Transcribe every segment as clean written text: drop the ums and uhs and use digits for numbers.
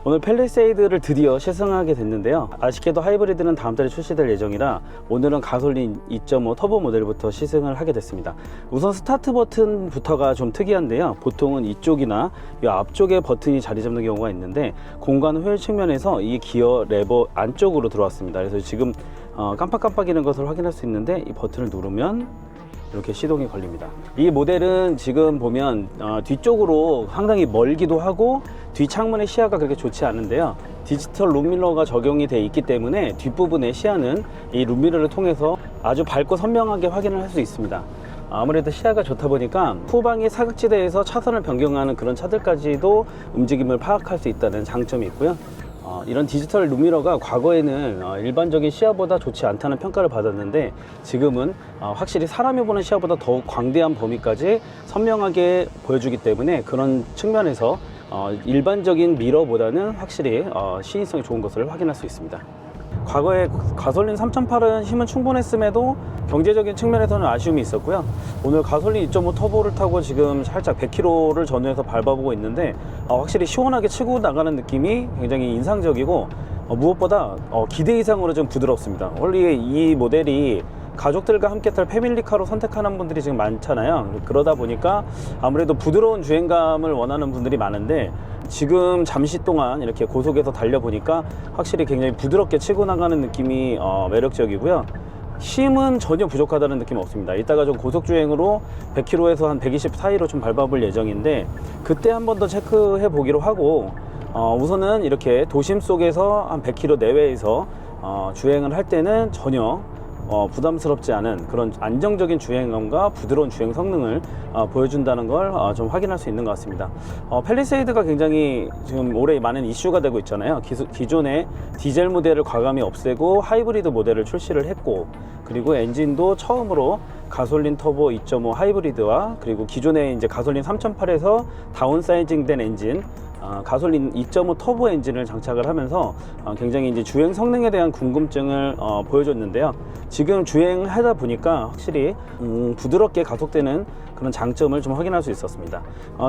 오늘 팰리세이드를 드디어 시승하게 됐는데요. 아쉽게도 하이브리드는 다음 달에 출시될 예정이라 오늘은 가솔린 2.5 터보 모델부터 시승을 하게 됐습니다. 우선 스타트 버튼부터가 좀 특이한데요. 보통은 이쪽이나 이 앞쪽에 버튼이 자리 잡는 경우가 있는데 공간 효율 측면에서 이 기어 레버 안쪽으로 들어왔습니다. 그래서 지금 깜빡깜빡이는 것을 확인할 수 있는데 이 버튼을 누르면 이렇게 시동이 걸립니다. 이 모델은 지금 보면 뒤쪽으로 상당히 멀기도 하고 뒷창문의 시야가 그렇게 좋지 않은데요. 디지털 룸밀러가 적용이 돼 있기 때문에 뒷부분의 시야는 이 룸밀러를 통해서 아주 밝고 선명하게 확인을 할 수 있습니다. 아무래도 시야가 좋다 보니까 후방의 사각지대에서 차선을 변경하는 그런 차들까지도 움직임을 파악할 수 있다는 장점이 있고요. 이런 디지털 룸미러가 과거에는 일반적인 시야보다 좋지 않다는 평가를 받았는데 지금은 확실히 사람이 보는 시야보다 더욱 광대한 범위까지 선명하게 보여주기 때문에 그런 측면에서 일반적인 미러보다는 확실히 시인성이 좋은 것을 확인할 수 있습니다. 과거에 가솔린 3.8은 힘은 충분했음에도 경제적인 측면에서는 아쉬움이 있었고요. 오늘 가솔린 2.5 터보를 타고 지금 살짝 100km를 전후해서 밟아보고 있는데 확실히 시원하게 치고 나가는 느낌이 굉장히 인상적이고 무엇보다 기대 이상으로 좀 부드럽습니다. 원래 이 모델이 가족들과 함께 탈 패밀리카로 선택하는 분들이 지금 많잖아요. 그러다 보니까 아무래도 부드러운 주행감을 원하는 분들이 많은데 지금 잠시 동안 이렇게 고속에서 달려보니까 확실히 굉장히 부드럽게 치고 나가는 느낌이 매력적이고요. 힘은 전혀 부족하다는 느낌은 없습니다. 이따가 좀 고속주행으로 100km에서 한 120 사이로 좀 밟아볼 예정인데 그때 한 번 더 체크해 보기로 하고 우선은 이렇게 도심 속에서 한 100km 내외에서 주행을 할 때는 전혀 부담스럽지 않은 그런 안정적인 주행감과 부드러운 주행 성능을 보여준다는 걸 좀 확인할 수 있는 것 같습니다. 팰리세이드가 굉장히 지금 올해 많은 이슈가 되고 있잖아요. 기존의 디젤 모델을 과감히 없애고 하이브리드 모델을 출시를 했고 그리고 엔진도 처음으로 가솔린 터보 2.5 하이브리드와 그리고 기존의 이제 가솔린 3.8에서 다운사이징된 엔진 가솔린 2.5 터보 엔진을 장착을 하면서 굉장히 이제 주행 성능에 대한 궁금증을 보여줬는데요. 지금 주행을 하다 보니까 확실히 부드럽게 가속되는 그런 장점을 좀 확인할 수 있었습니다.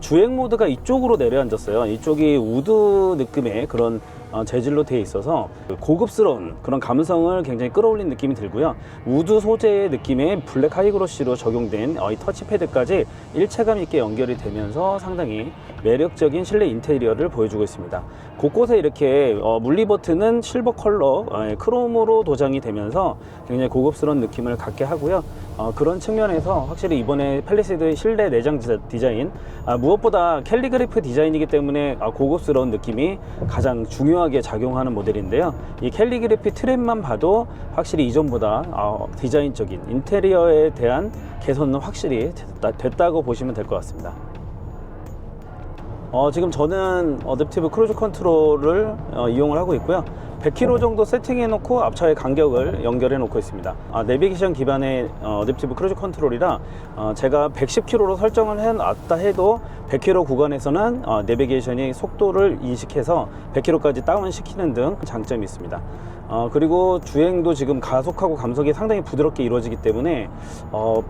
주행 모드가 이쪽으로 내려앉았어요. 이쪽이 우드 느낌의 그런 재질로 되어 있어서 고급스러운 그런 감성을 굉장히 끌어올린 느낌이 들고요. 우드 소재의 느낌의 블랙 하이그로시로 적용된 이 터치패드까지 일체감 있게 연결이 되면서 상당히 매력적인 실내 인테리어를 보여주고 있습니다. 곳곳에 이렇게 물리 버튼은 실버 컬러 크롬으로 도장이 되면서 굉장히 고급스러운 느낌을 갖게 하고요. 그런 측면에서 확실히 이번에 팰리세이드의 실내 내장 디자인 무엇보다 캘리그래피 디자인이기 때문에 고급스러운 느낌이 가장 중요하게 작용하는 모델인데요. 이 캘리그래피 트랩만 봐도 확실히 이전보다 디자인적인 인테리어에 대한 개선은 확실히 됐다고 보시면 될 것 같습니다. 지금 저는 어댑티브 크루즈 컨트롤을 이용을 하고 있고요. 100km 정도 세팅해 놓고 앞차의 간격을 연결해 놓고 있습니다. 내비게이션 기반의 어댑티브 크루즈 컨트롤이라 제가 110km로 설정을 해놨다 해도 100km 구간에서는 내비게이션이 속도를 인식해서 100km까지 다운시키는 등 장점이 있습니다. 그리고 주행도 지금 가속하고 감속이 상당히 부드럽게 이루어지기 때문에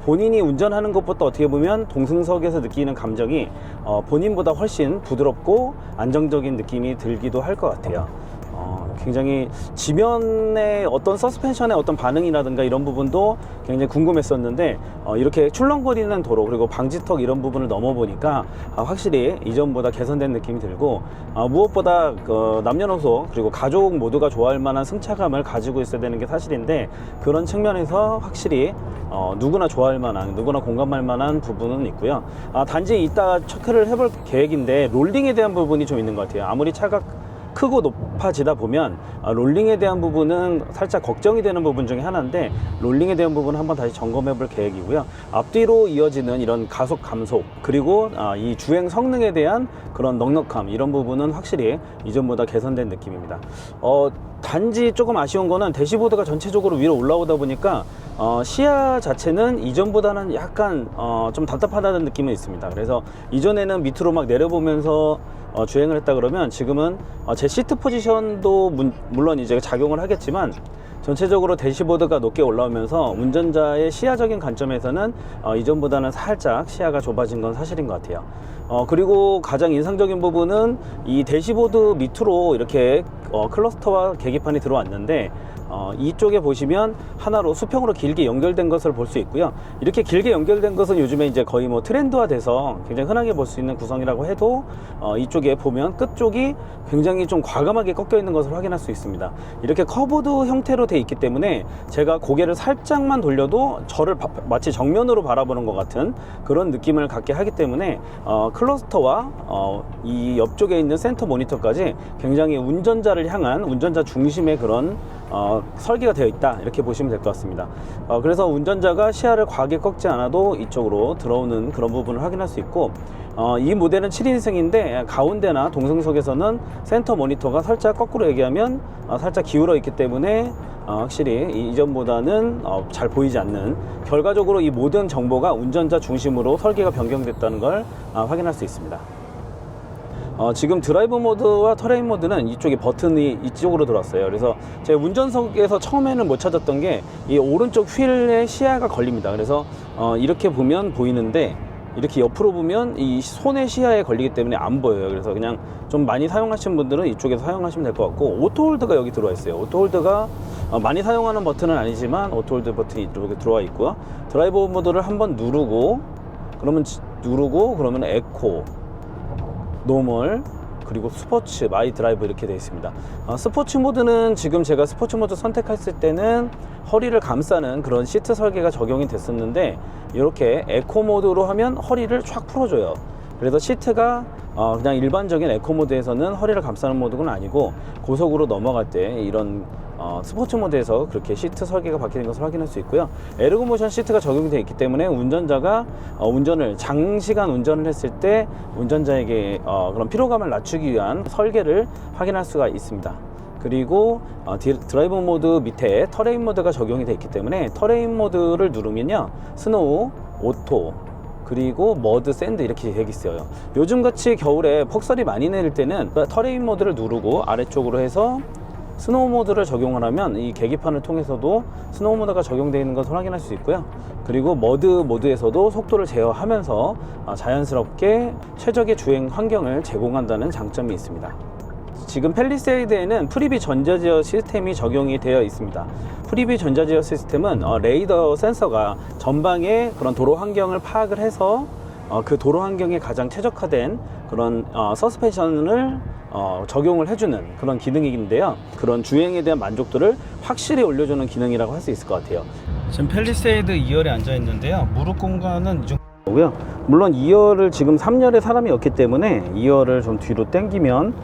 본인이 운전하는 것부터 어떻게 보면 동승석에서 느끼는 감정이 본인보다 훨씬 부드럽고 안정적인 느낌이 들기도 할 것 같아요. 굉장히 지면의 어떤 서스펜션의 어떤 반응이라든가 이런 부분도 굉장히 궁금했었는데 이렇게 출렁거리는 도로 그리고 방지턱 이런 부분을 넘어보니까 확실히 이전보다 개선된 느낌이 들고 무엇보다 남녀노소 그리고 가족 모두가 좋아할 만한 승차감을 가지고 있어야 되는 게 사실인데 그런 측면에서 확실히 누구나 좋아할 만한 누구나 공감할 만한 부분은 있고요. 단지 이따 체크를 해볼 계획인데 롤링에 대한 부분이 좀 있는 것 같아요. 아무리 차가 크고 높아지다 보면 롤링에 대한 부분은 살짝 걱정이 되는 부분 중에 하나인데 롤링에 대한 부분은 한번 다시 점검해 볼 계획이고요. 앞뒤로 이어지는 이런 가속 감속 그리고 이 주행 성능에 대한 그런 넉넉함 이런 부분은 확실히 이전보다 개선된 느낌입니다. 단지 조금 아쉬운 거는 대시보드가 전체적으로 위로 올라오다 보니까 시야 자체는 이전보다는 약간 좀 답답하다는 느낌은 있습니다. 그래서 이전에는 밑으로 막 내려보면서 주행을 했다 그러면 지금은 제 시트 포지션도 물론 이제 작용을 하겠지만 전체적으로 대시보드가 높게 올라오면서 운전자의 시야적인 관점에서는 이전보다는 살짝 시야가 좁아진 건 사실인 것 같아요. 그리고 가장 인상적인 부분은 이 대시보드 밑으로 이렇게 클러스터와 계기판이 들어왔는데 이쪽에 보시면 하나로 수평으로 길게 연결된 것을 볼 수 있고요. 이렇게 길게 연결된 것은 요즘에 이제 거의 뭐 트렌드화 돼서 굉장히 흔하게 볼 수 있는 구성이라고 해도 이쪽에 보면 끝쪽이 굉장히 좀 과감하게 꺾여 있는 것을 확인할 수 있습니다. 이렇게 커브드 형태로 돼 있기 때문에 제가 고개를 살짝만 돌려도 저를 마치 정면으로 바라보는 것 같은 그런 느낌을 갖게 하기 때문에 클러스터와 이 옆쪽에 있는 센터 모니터까지 굉장히 운전자를 향한 운전자 중심의 그런 설계가 되어 있다, 이렇게 보시면 될 것 같습니다. 그래서 운전자가 시야를 과하게 꺾지 않아도 이쪽으로 들어오는 그런 부분을 확인할 수 있고, 이 모델은 7인승인데 가운데나 동승석에서는 센터 모니터가 살짝 거꾸로 얘기하면 살짝 기울어 있기 때문에 확실히 이전보다는 잘 보이지 않는, 결과적으로 이 모든 정보가 운전자 중심으로 설계가 변경됐다는 걸 확인할 수 있습니다. 지금 드라이브 모드와 터레인 모드는 이쪽에 버튼이 이쪽으로 들어왔어요. 그래서 제가 운전석에서 처음에는 못 찾았던 게 이 오른쪽 휠에 시야가 걸립니다. 그래서 이렇게 보면 보이는데 이렇게 옆으로 보면 이 손의 시야에 걸리기 때문에 안 보여요. 그래서 그냥 좀 많이 사용하시는 분들은 이쪽에서 사용하시면 될 것 같고, 오토홀드가 여기 들어와 있어요. 오토홀드가 많이 사용하는 버튼은 아니지만 오토홀드 버튼이 이쪽에 들어와 있고요. 드라이브 모드를 한번 누르고 그러면 에코, 노멀, 그리고 스포츠, 마이 드라이브 이렇게 되어 있습니다. 스포츠 모드는 지금 제가 스포츠 모드 선택했을 때는 허리를 감싸는 그런 시트 설계가 적용이 됐었는데, 이렇게 에코 모드로 하면 허리를 쫙 풀어줘요. 그래서 시트가 그냥 일반적인 에코 모드에서는 허리를 감싸는 모드는 아니고, 고속으로 넘어갈 때 이런 스포츠 모드에서 그렇게 시트 설계가 바뀌는 것을 확인할 수 있고요. 에르고 모션 시트가 적용이 되어 있기 때문에 운전자가 장시간 운전을 했을 때 운전자에게 그런 피로감을 낮추기 위한 설계를 확인할 수가 있습니다. 그리고 드라이브 모드 밑에 터레인 모드가 적용이 되어 있기 때문에 터레인 모드를 누르면요, 스노우, 오토, 그리고 머드, 샌드 이렇게 되어 있어요. 요즘같이 겨울에 폭설이 많이 내릴 때는 터레인 모드를 누르고 아래쪽으로 해서 스노우 모드를 적용을 하면 이 계기판을 통해서도 스노우 모드가 적용되어 있는 것을 확인할 수 있고요. 그리고 머드 모드에서도 속도를 제어하면서 자연스럽게 최적의 주행 환경을 제공한다는 장점이 있습니다. 지금 팰리세이드에는 프리비 전자제어 시스템이 적용이 되어 있습니다. 프리비 전자제어 시스템은 레이더 센서가 전방의 그런 도로 환경을 파악을 해서 그 도로 환경에 가장 최적화된 그런 서스펜션을 적용을 해주는 그런 기능인데요. 그런 주행에 대한 만족도를 확실히 올려주는 기능이라고 할 수 있을 것 같아요. 지금 팰리세이드 2열에 앉아 있는데요. 무릎 공간은 이 정도고요. 물론 2열을 지금 3열에 사람이 없기 때문에 2열을 좀 뒤로 당기면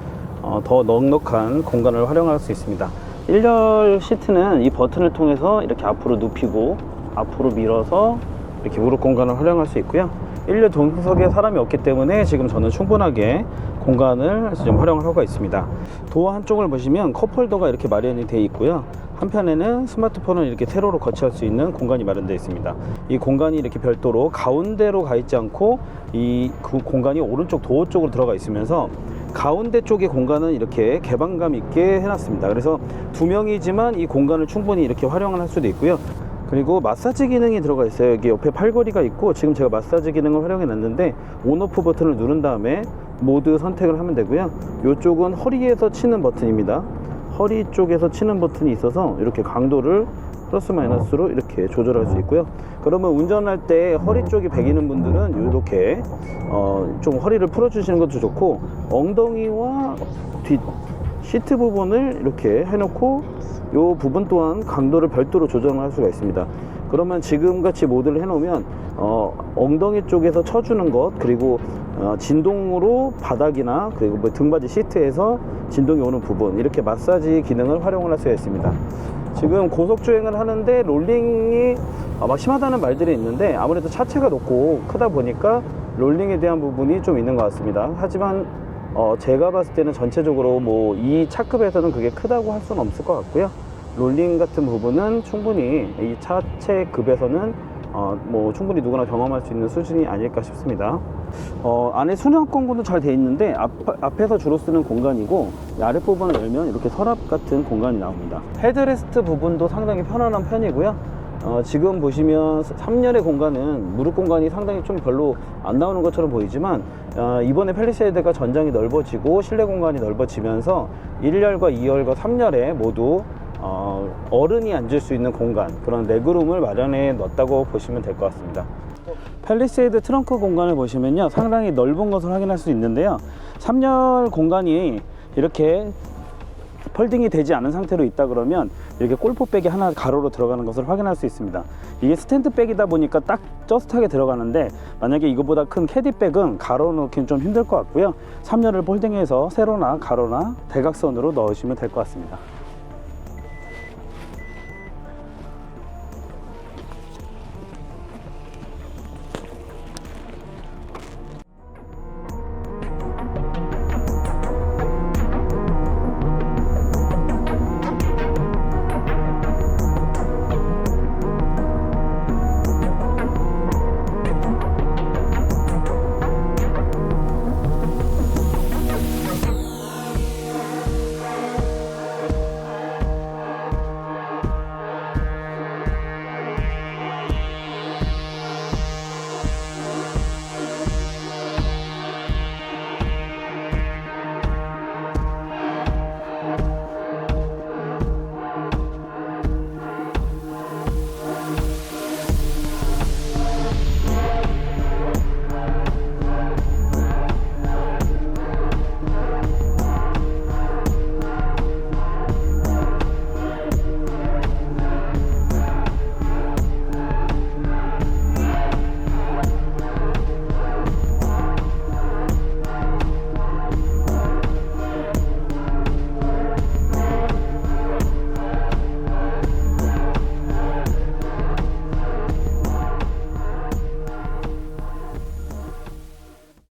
더 넉넉한 공간을 활용할 수 있습니다. 1열 시트는 이 버튼을 통해서 이렇게 앞으로 눕히고 앞으로 밀어서 이렇게 무릎 공간을 활용할 수 있고요. 1열 동석에 사람이 없기 때문에 지금 저는 충분하게 공간을 좀 활용을 하고 있습니다. 도어 한쪽을 보시면 컵홀더가 이렇게 마련이 되어 있고요. 한편에는 스마트폰을 이렇게 세로로 거치할 수 있는 공간이 마련되어 있습니다. 이 공간이 이렇게 별도로 가운데로 가 있지 않고 그 공간이 오른쪽 도어 쪽으로 들어가 있으면서 가운데 쪽의 공간은 이렇게 개방감 있게 해놨습니다. 그래서 두 명이지만 이 공간을 충분히 이렇게 활용을 할 수도 있고요. 그리고 마사지 기능이 들어가 있어요. 여기 옆에 팔걸이가 있고, 지금 제가 마사지 기능을 활용해 놨는데 온오프 버튼을 누른 다음에 모드 선택을 하면 되고요. 이쪽은 허리에서 치는 버튼입니다. 허리 쪽에서 치는 버튼이 있어서 이렇게 강도를 플러스 마이너스로 이렇게 조절할 수 있고요. 그러면 운전할 때 허리 쪽이 베기는 분들은 이렇게 좀 허리를 풀어주시는 것도 좋고, 엉덩이와 뒷 시트 부분을 이렇게 해놓고 이 부분 또한 강도를 별도로 조정을 할 수가 있습니다. 그러면 지금같이 모드를 해놓으면 엉덩이 쪽에서 쳐주는 것, 그리고 진동으로 바닥이나 그리고 뭐 등받이 시트에서 진동이 오는 부분, 이렇게 마사지 기능을 활용을 할 수가 있습니다. 지금 고속주행을 하는데 롤링이 막 심하다는 말들이 있는데, 아무래도 차체가 높고 크다 보니까 롤링에 대한 부분이 좀 있는 것 같습니다. 하지만 제가 봤을 때는 전체적으로 뭐 이 차급에서는 그게 크다고 할 수는 없을 것 같고요. 롤링 같은 부분은 충분히 이 차체 급에서는 뭐 충분히 누구나 경험할 수 있는 수준이 아닐까 싶습니다. 안에 수납 공간도 잘 돼 있는데 앞에서 주로 쓰는 공간이고, 이 아랫부분을 열면 이렇게 서랍 같은 공간이 나옵니다. 헤드레스트 부분도 상당히 편안한 편이고요. 지금 보시면 3열의 공간은 무릎 공간이 상당히 좀 별로 안 나오는 것처럼 보이지만, 이번에 팰리세이드가 전장이 넓어지고 실내 공간이 넓어지면서 1열과 2열과 3열에 모두 어른이 앉을 수 있는 공간, 그런 레그룸을 마련해 놨다고 보시면 될 것 같습니다. 팰리세이드 트렁크 공간을 보시면요, 상당히 넓은 것을 확인할 수 있는데요, 3열 공간이 이렇게 폴딩이 되지 않은 상태로 있다 그러면 이렇게 골프백이 하나 가로로 들어가는 것을 확인할 수 있습니다. 이게 스탠드백이다 보니까 딱 저스트하게 들어가는데, 만약에 이거보다 큰 캐디백은 가로 넣기는 좀 힘들 것 같고요, 3열을 폴딩해서 세로나 가로나 대각선으로 넣으시면 될 것 같습니다.